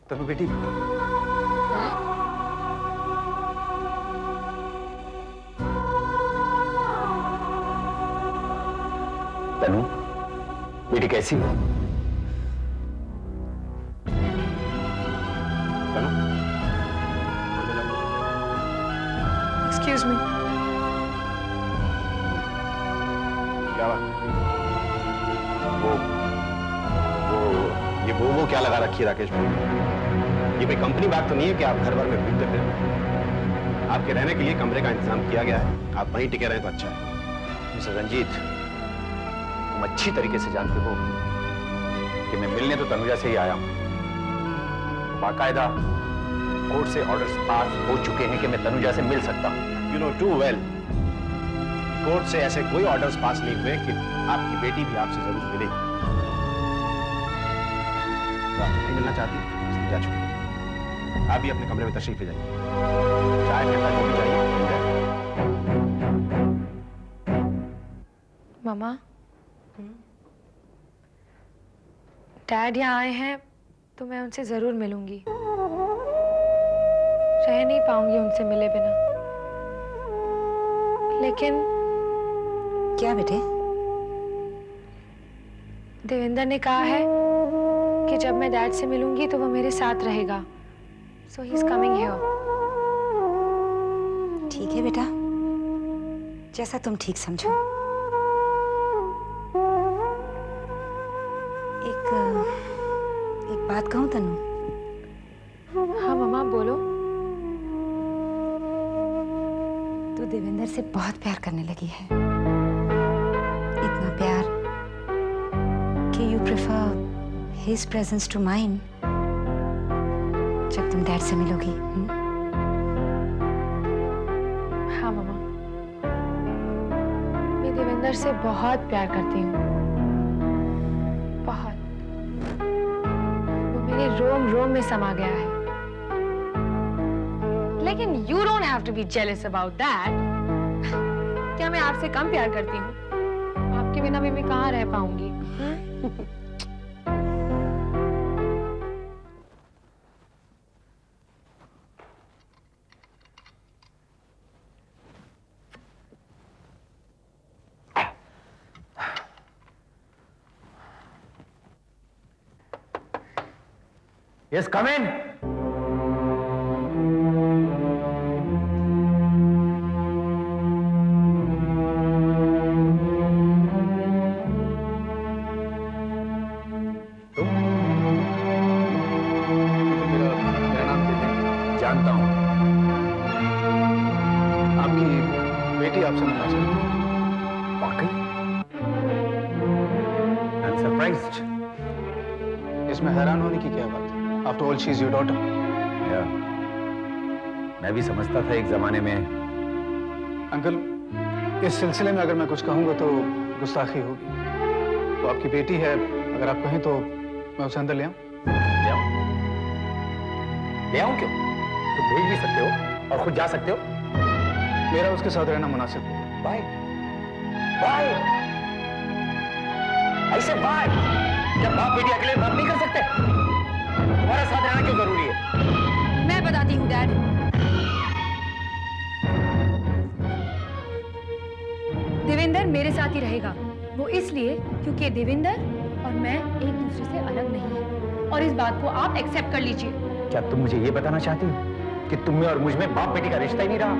तनु बेटी, तनु बेटी कैसी हो? तनु, एक्सक्यूज मी। क्या बात? वो क्या लगा रखी है राकेश भाई? ये कोई कंपनी बात तो नहीं है कि आप घर भर में घूमते फिर। आपके रहने के लिए कमरे का इंतजाम किया गया है, आप वहीं टिके रहें तो अच्छा है। मिस्टर रंजीत, तुम अच्छी तरीके से जानते हो कि मैं मिलने तो तनुजा से ही आया हूं। बाकायदा कोर्ट से ऑर्डर्स पास हो चुके हैं कि मैं तनुजा से मिल सकता हूं। You know too well, court से ऐसे कोई ऑर्डर्स पास नहीं हुए कि आपकी बेटी भी आपसे जरूर मिलेगी। तो आप नहीं मिलना चाहती, इसलिए जा चुकी। आप भी अपने कमरे में तशरीफ ले जाइए। चाय ठंडा जो भी चाहिए मिल जाएगा। मामा, डैड यहाँ आए हैं तो मैं उनसे जरूर मिलूंगी। रह नहीं पाऊंगी उनसे मिले बिना। लेकिन क्या बेटे? देवेंद्र ने कहा है कि जब मैं डैड से मिलूंगी तो वो मेरे साथ रहेगा। सो ही इज कमिंग हियर। ठीक है बेटा, जैसा तुम ठीक समझो। एक बात कहूं तनु? हाँ मम्मा, बोलो। तू देवेंद्र से बहुत प्यार करने लगी है। इतना प्यार कि you prefer his presence to mine जब तुम डैड से मिलोगी। हाँ मम्मा, मैं देवेंद्र से बहुत प्यार करती हूँ, बहुत। वो मेरे रोम रोम में समा गया है। लेकिन you don't have to be jealous about that. क्या मैं आपसे कम प्यार करती हूँ? आपके बिना भी मैं कहाँ रह पाऊंगी? Yes, come in. मेरा नाम देवेंद्र। जानता हूं। आपकी बेटी आपसे मिलना चाहती है। वाकई? I'm surprised. इसमें हैरान होने की क्या बात है? After all, she is your daughter. Yeah. मैं भी समझता था एक जमाने में। अंकल, इस सिलसिले में अगर मैं कुछ कहूंगा तो गुस्ताखी होगी। तो आपकी बेटी है, अगर आप कहें तो मैं उसे अंदर ले आऊं? ले आऊं? ले आऊं क्यों? तुम भेज भी सकते हो और खुद जा सकते हो। मेरा उसके साथ रहना मुनासिब है। बाय बाय, ऐसे बाय। जब बाप बेटी अकेले बात नहीं कर सकते, तुम्हारा साथ रहना क्यों जरूरी है? मैं बताती हूँ डैड। देवेंद्र मेरे साथ ही रहेगा। वो इसलिए क्योंकि देवेंद्र और मैं एक दूसरे से अलग नहीं है, और इस बात को आप एक्सेप्ट कर लीजिए। क्या तुम मुझे ये बताना चाहती हो कि तुम में और मुझ में बाप बेटी का रिश्ता ही नहीं रहा?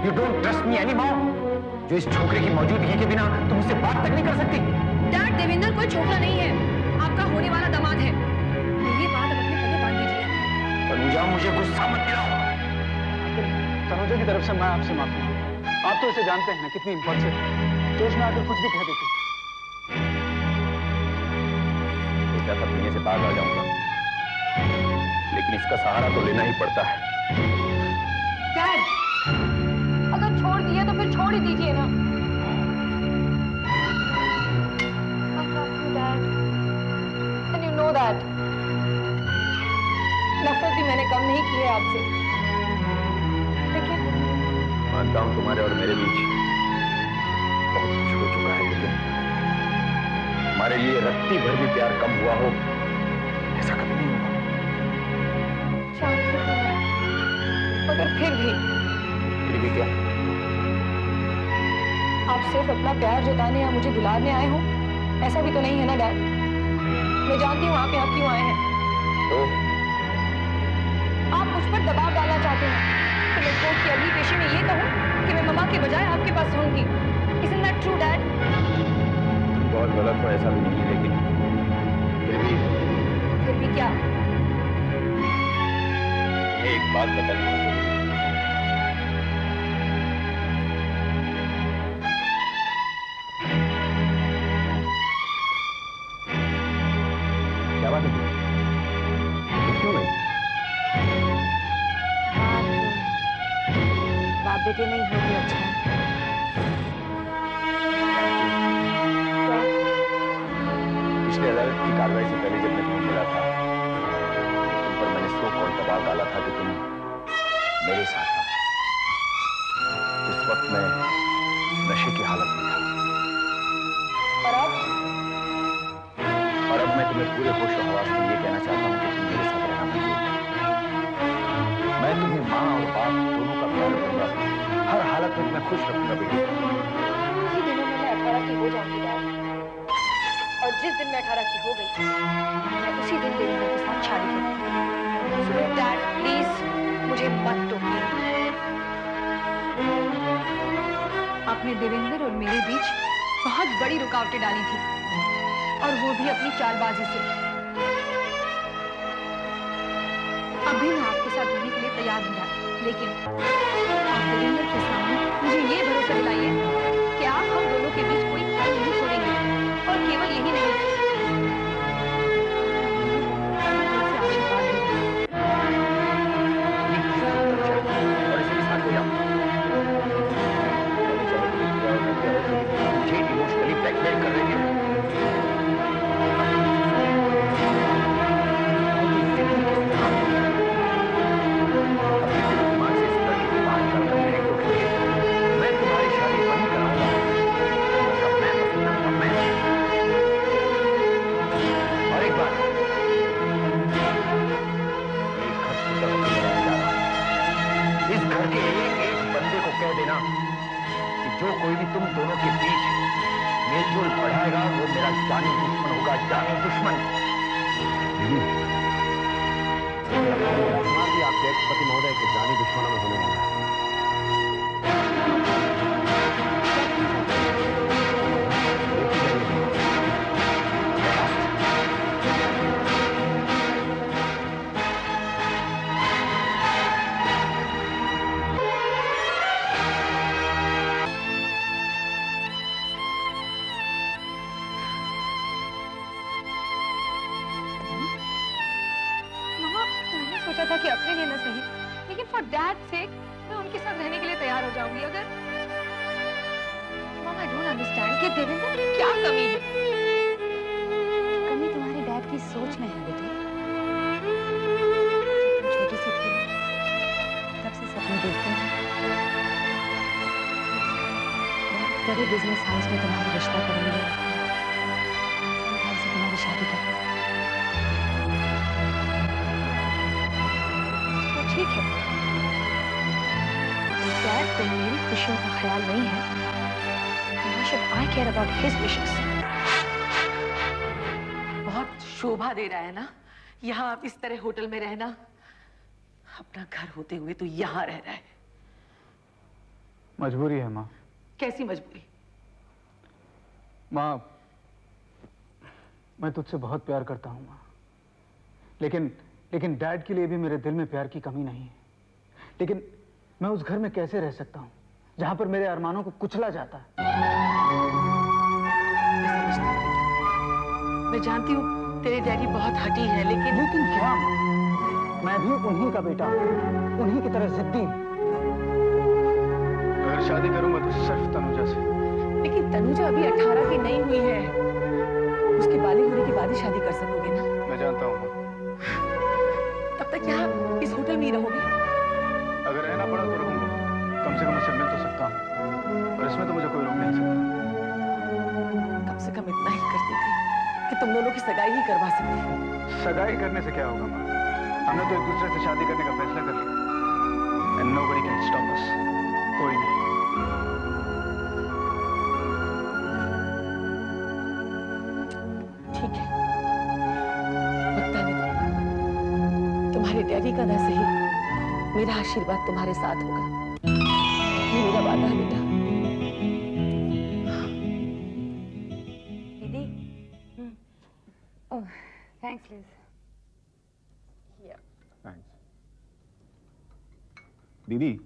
You don't trust me any more? जो इस छोकरे की मौजूदगी के बिना तुम मुझसे बात तक नहीं कर सकती? डैड, देवेंद्र कोई छोकरा नहीं है, आपका होने वाला दामाद है। ये बात अब अपने पल्ले बांध दीजिए। तनुजा, मुझे गुस्सा मत दिलाओ। तनुजा की तरफ से मैं आपसे माफी मांगता हूं। आप तो इसे जानते हैं ना कितनी इम्पल्सिव है, जोश में आकर कुछ भी कह देती। सोचा था पीने से बाहर आ जाऊंगा, लेकिन इसका सहारा तो लेना ही पड़ता है। डैड, अगर छोड़ दिया तो फिर छोड़ ही दीजिए ना। I love you, Dad. And you know that. नफरत भी मैंने कम नहीं की है आपसे, लेकिन मानता हूं तुम्हारे और मेरे बीच बहुत कुछ हो चुका है, लेकिन हमारे लिए रत्ती भर भी प्यार कम हुआ हो, ऐसा कभी नहीं होगा। भी क्या? आप सिर्फ अपना प्यार जताने या मुझे दुलारने आए हो, ऐसा भी तो नहीं है ना डैड। मैं जानती हूँ आप यहाँ क्यों आए हैं। तो आप मुझ पर दबाव डालना चाहते हैं कि मैं कोर्ट की अगली पेशी में ये कहूँ कि मैं मम्मा के बजाय आपके पास रहूंगी। Isn't that true, Dad? बहुत गलत हो ऐसा भी नहीं, लेकिन फिर भी क्या? मैं एक बात बताना जरूरी है। क्या बात है? क्यों नहीं? बाप बेटे में ही हो तो अच्छा है। पिछले अदालत की कार्रवाई से पहले जब मैं तुम्हें मिला था, तुम पर मैंने सो कॉल दबाव डाला था कि तुम मेरे साथ हो। उस वक्त मैं नशे की हालत में था, और अब मैं तुम्हें पूरे होश और हवास में ये कहना चाहता हूँ कि तुम मेरे साथ रहना मंजूर है। मैं तुम्हें माँ और बाप दोनों का प्यार करूंगा, हर हालत में तुम्हें खुश रखूंगा बेटी। उसी दिनों में मैं 18 की हो जाऊंगी डैड, और जिस दिन मैं 18 की हो गई मैं उसी दिन देवेंद्र के साथ शादी करूंगी। डैड प्लीज मुझे मत टोकिए। आपने देवेंद्र और मेरे बीच बहुत बड़ी रुकावटें डाली थी, और वो भी अपनी चालबाजी से। अब भी मैं आपके साथ रहने के लिए तैयार हूँ डैड, लेकिन आप देवेंद्र के सामने मुझे ये भरोसा दिलाइए कि आप हम दोनों के बीच कोई खल नहीं छोड़ेंगे, और केवल यही नहीं, मुझसे आशीर्वाद दीजिए। और इसी के साथ हो जाओ। मुझे इमोशनली ब्लैकमेल कर रही है। मैं तुम्हारी शादी वहीं कराऊंगा जब मैं पसंद करूंगा, मैं। और एक बात, ये घर छूकर कभी नहीं जा रहा। इस घर के एक एक बंदे को कह देना कि जो कोई भी तुम दोनों के बीच मेलजोल बढ़ाएगा वो मेरा जानी दुश्मन होगा, जानी दुश्मन। भी आपके पति महोदय के जानी दुश्मनों में होने वाला है। सोचा था कि अपने लिए ना सही, लेकिन फॉर डैड सेक मैं उनके साथ रहने के लिए तैयार हो जाऊंगी। अगर मॉम, आई डोंट अंडरस्टैंड कि देवेंद्र की क्या कमी है। कमी तुम्हारे डैड की सोच में है बेटे। जब तुम छोटी सी थी तब से सपने देखते थे बड़े बिजनेस हाउस में तुम्हारा रिश्ता करेंगे, से तुम्हारी शादी करेंगे। ठीक है, डैड को मेरी खुशियों का ख्याल नहीं है, why should I care about his wishes? बहुत शोभा दे रहा है ना यहाँ आप इस तरह होटल में रहना। अपना घर होते हुए तो यहाँ रह रहा है। मजबूरी है माँ। कैसी मजबूरी? माँ, मैं तुझसे बहुत प्यार करता हूँ माँ, लेकिन डैड के लिए भी मेरे दिल में प्यार की कमी नहीं है। लेकिन मैं उस घर में कैसे रह सकता हूँ जहां पर मेरे अरमानों को कुचला जाता है। मैं जानती हूँ तेरे डैडी बहुत हठी है, लेकिन क्या माँ, मैं भी उन्हीं का बेटा हूँ, उन्हीं की तरह जिद्दी हूँ। अगर शादी करूंगा तो सिर्फ तनुजा से। लेकिन तनुजा अभी 18 की नहीं हुई है, उसके बालिग होने के बाद ही शादी कर सकोगे ना। मैं जानता हूँ माँ। तब तक यहाँ इस होटल में ही रहोगे? अगर रहना पड़ा तो रहूंगा, कम से कम उससे मिल तो सकता हूँ, और इसमें तो मुझे कोई रोक नहीं सकता। कम से कम इतना ही करती थी कि तुम दोनों की सगाई ही करवा सकती। सगाई करने से क्या होगा माँ? हमने तो एक दूसरे से शादी करने का फैसला कर लिया, and nobody can stop us. कोई नहीं। ठीक है, वक्त आने दो। तुम्हारे डैडी का ना सही, मेरा आशीर्वाद तुम्हारे साथ होगा। ये मेरा वादा है बेटा। दीदी ओह थैंक्स लिज। दीदी,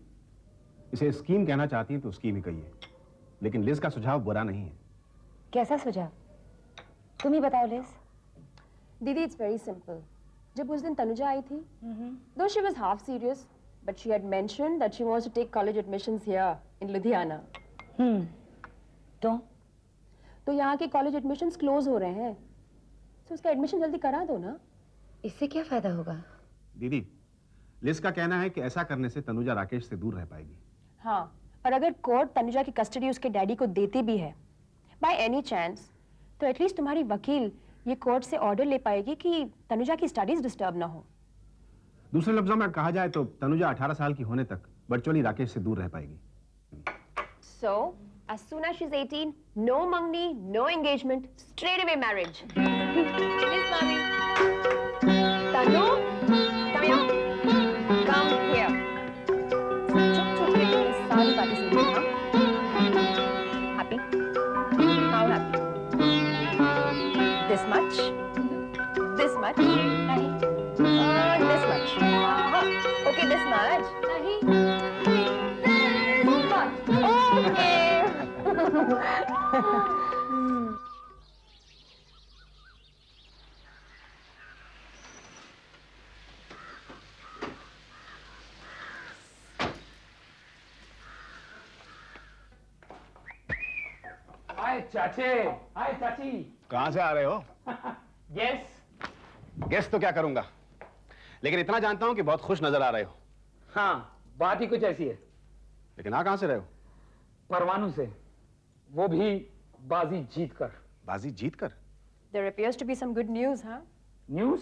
इसे स्कीम कहना चाहती हैं तो स्कीम ही कहिए, लेकिन लिज का सुझाव बुरा नहीं है। कैसा सुझाव? तुम ही बताओ लिज। दीदी, it's very simple. जब उस दिन तनुजा आई थी, though she was half serious, but she had mentioned that she wants to take college admissions here in Ludhiana. तो यहाँ के कॉलेज एडमिशंस क्लोज हो रहे हैं, तो उसका एडमिशन जल्दी करा दो ना। इससे क्या फायदा होगा? दीदी, लिज का कहना है कि ऐसा करने से तनुजा राकेश से दूर रह पाएगी। हाँ, और अगर कोर्ट तनुजा की कस्टडी उसके डैडी को देती भी है, बाय एनी चांस, तो एटलीस्ट तुम्हारी वकील ये कोर्ट से ऑर्डर ले पाएगी कि तनुजा की स्टडीज डिस्टर्ब ना हो। दूसरे लफ्जों में कहा जाए तो तनुजा 18 साल की होने तक वर्चुअली राकेश से दूर रह पाएगी। So, as soon as she's 18, no mangni, no engagement, straight away marriage. Please, Mami. Tanu, come here. Come here. चुप चुप के तुम इस सारी बातें सुनिए, हाँ? Happy? How happy? This much? This much? नहीं. This much. Okay, this much. नहीं. This much. Okay. हाय चाचे, हाय चाची। कहां से आ रहे हो? यस। गेस तो क्या करूंगा, लेकिन इतना जानता हूं कि बहुत खुश नजर आ रहे हो। हाँ, बात ही कुछ ऐसी है। लेकिन आ कहां से रहे हो? परवाणु से, वो भी बाजी जीत कर। बाजी जीत कर? There appears to be some good news, huh? News?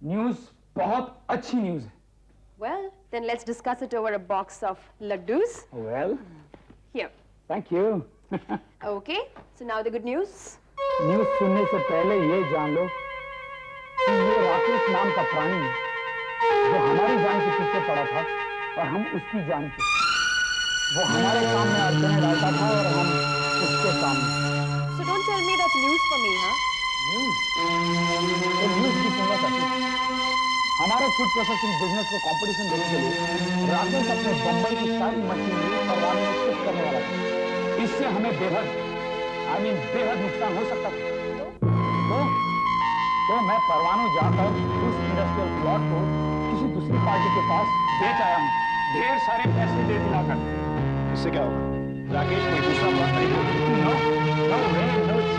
News बहुत अच्छी न्यूज है। Well, then let's discuss it over a box of laddus. Well, Here. Thank you. Okay, so now the good news. News सुनने से पहले ये जान लो कि ये राकेश नाम का प्राणी जो हमारी जान के पीछे पड़ा था और हम उसकी जान के, वो हमारे सामने अड़चने डालता था और हम उसके सामने। So don't tell me that's news for me, huh? News? तो न्यूज की सुनना चाहती। हमारे फूड प्रोसेसिंग बिजनेस को कंपटीशन देने के लिए राकेश अपने बम्बई की सारी मशीनरी परवाणु में शिफ्ट करने वाला था। इससे हमें बेहद नुकसान हो सकता था। तो मैं परवाणु जाकर उस इंडस्ट्रियल प्लॉट को किसी दूसरी पार्टी के पास बेच आया हूँ, ढेर सारे पैसे दे दिलाकर। इससे क्या होगा? राकेश कोई दूसरा प्लॉट खरीदेगा? नो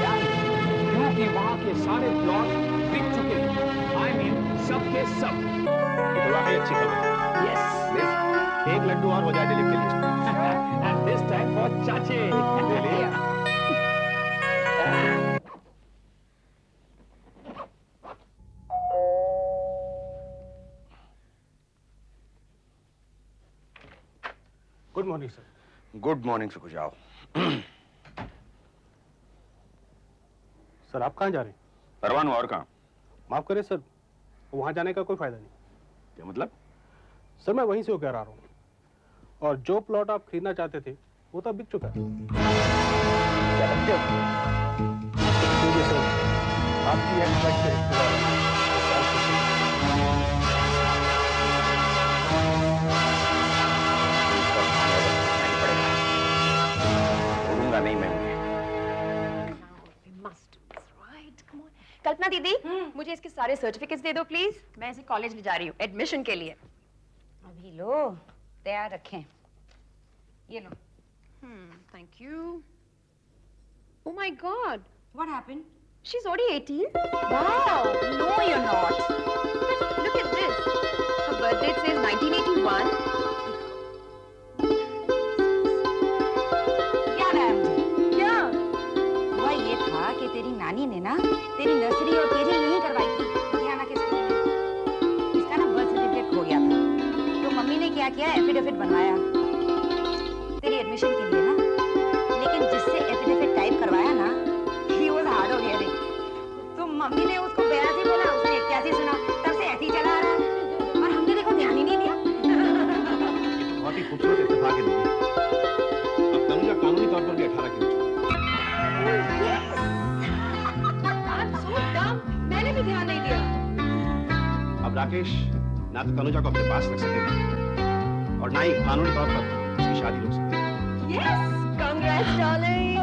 चांस, क्योंकि वहाँ के सारे प्लॉट बिक चुके हैं। सबके सब। ये तो वाकई अच्छी खबर है। यस। एक लड्डू और हो जाए दिलीप के लिए। एंड दिस टाइम फॉर चाचे। Good morning sir. Good morning से जाओ। सर, आप कहाँ जा रहे हैं? परवाणु, और कहाँ? माफ करें सर, वहां जाने का कोई फायदा नहीं। क्या मतलब? सर, मैं वहीं से होकर आ रहा हूँ, और जो प्लॉट आप खरीदना चाहते थे वो तो बिक चुका है। क्या लगते हो? सर, आपकी एक्सपेक्ट से नहीं मैं कल्पना दीदी, मुझे इसके सारे सर्टिफिकेट्स दे दो प्लीज। मैं इसे कॉलेज ले जा रही हूँ एडमिशन के लिए। अभी लो, तैयार रखें। ये लो। Thank you. Oh my God! What happened? She's already 18. Wow! No, you're not. But look at this. Her birth date says 1981. याद आया मुझे। क्या? हुआ ये था कि तेरी नानी ने ना तेरी नर्सरी और केजी यहीं करवाई थी, लुधियाना के स्कूल में। इसका ना बर्थ सर्टिफिकेट खो गया था, तो मम्मी ने क्या किया, एफिडेविट बनवाया। एजुकेशन के लिए ना, लेकिन जिससे एफिडेविट टाइप करवाया ना, he was hard of hearing. तो मम्मी ने उसको 82 बोला, उसने 81 सुना, तब से ऐसे ही चला आ रहा है और हमने देखो ध्यान ही नहीं दिया। ये तो बहुत ही खूबसूरत इत्तेफाक है दीदी। अब तनुजा कानूनी तौर पर भी 18 की हो चुकी है। I'm so dumb. मैंने भी ध्यान नहीं दिया। अब राकेश ना तो तनुजा को अपने पास रख सकेगा और ना ही कानूनी तौर पर उसकी शादी रोक सकेगा। Yes, congrats, darling.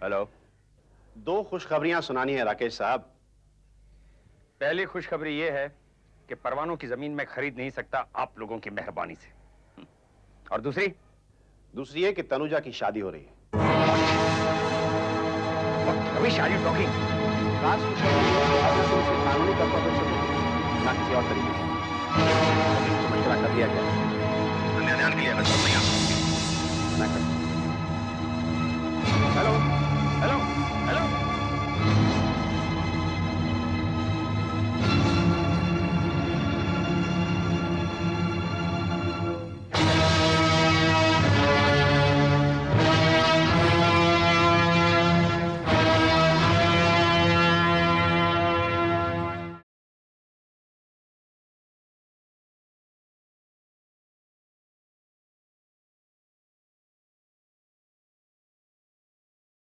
हेलो। दो खुशखबरियां सुनानी है राकेश साहब। पहली खुशखबरी यह है कि परवानों की जमीन में खरीद नहीं सकता आप लोगों की मेहरबानी से। और दूसरी है कि तनुजा की शादी हो रही है। अभी शादी टॉकिंग खास खुशखबरी है कि अब उसे कानूनी तौर पर रोक सकेगा, ना किसी और तरीके से। मशवरा कर दिया गया। अन्य ध्यान के लिए अगर नहीं आ सकती मैं करता हूं।